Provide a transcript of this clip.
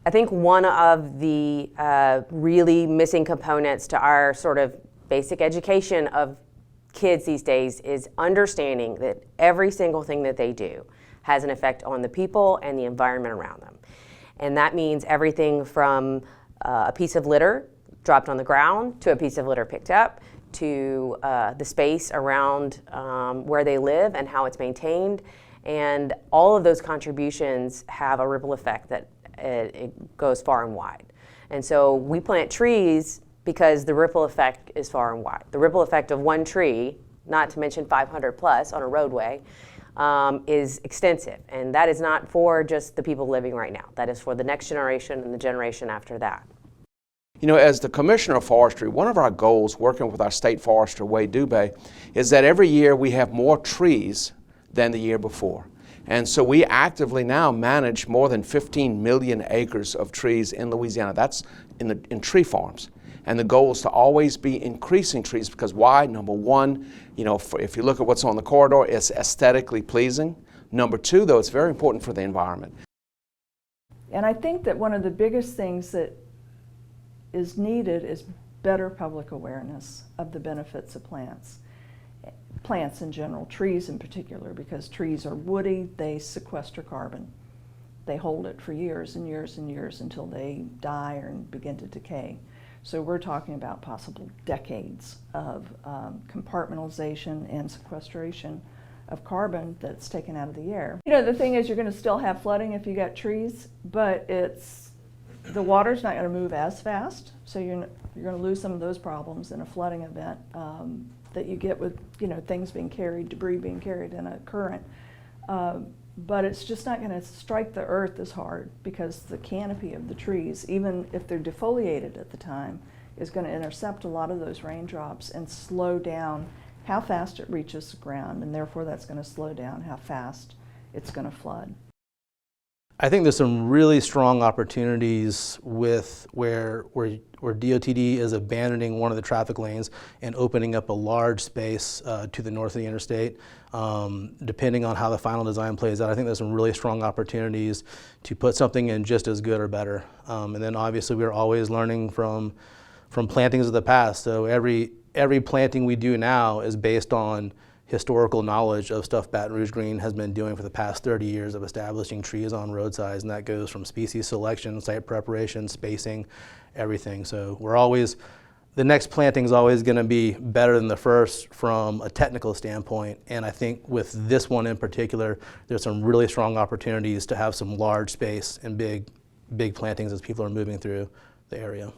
I think one of the really missing components to our sort of basic education of kids these days is understanding that every single thing that they do has an effect on the people and the environment around them. And that means everything from a piece of litter dropped on the ground to a piece of litter picked up to the space around where they live and how it's maintained. And all of those contributions have a ripple effect that it goes far and wide. And so we plant trees because the ripple effect is far and wide. The ripple effect of one tree, not to mention 500 plus on a roadway, is extensive. And that is not for just the people living right now. That is for the next generation and the generation after that. You know, as the Commissioner of Forestry, one of our goals working with our State Forester, Wade Dubé, is that every year we have more trees than the year before. And so we actively now manage more than 15 million acres of trees in Louisiana. That's in tree farms. And the goal is to always be increasing trees because why? Number one, you know, if you look at what's on the corridor, it's aesthetically pleasing. Number two, though, it's very important for the environment. And I think that one of the biggest things that is needed is better public awareness of the benefits of plants. Plants in general, trees in particular, because trees are woody, they sequester carbon. They hold it for years and years and years until they die or begin to decay. So we're talking about possible decades of compartmentalization and sequestration of carbon that's taken out of the air. You know, the thing is you're going to still have flooding if you got trees, but the water's not going to move as fast, so you're going to lose some of those problems in a flooding event that you get with, you know, things being carried, debris being carried in a current. But it's just not going to strike the earth as hard because the canopy of the trees, even if they're defoliated at the time, is going to intercept a lot of those raindrops and slow down how fast it reaches the ground, and therefore that's going to slow down how fast it's going to flood. I think there's some really strong opportunities with where DOTD is abandoning one of the traffic lanes and opening up a large space to the north of the interstate. Depending on how the final design plays out, I think there's some really strong opportunities to put something in just as good or better. And then obviously we're always learning from plantings of the past. So every planting we do now is based on historical knowledge of stuff Baton Rouge Green has been doing for the past 30 years of establishing trees on roadsides, and that goes from species selection, site preparation, spacing, everything. So the next planting is always going to be better than the first from a technical standpoint, and I think with this one in particular, there's some really strong opportunities to have some large space and big plantings as people are moving through the area.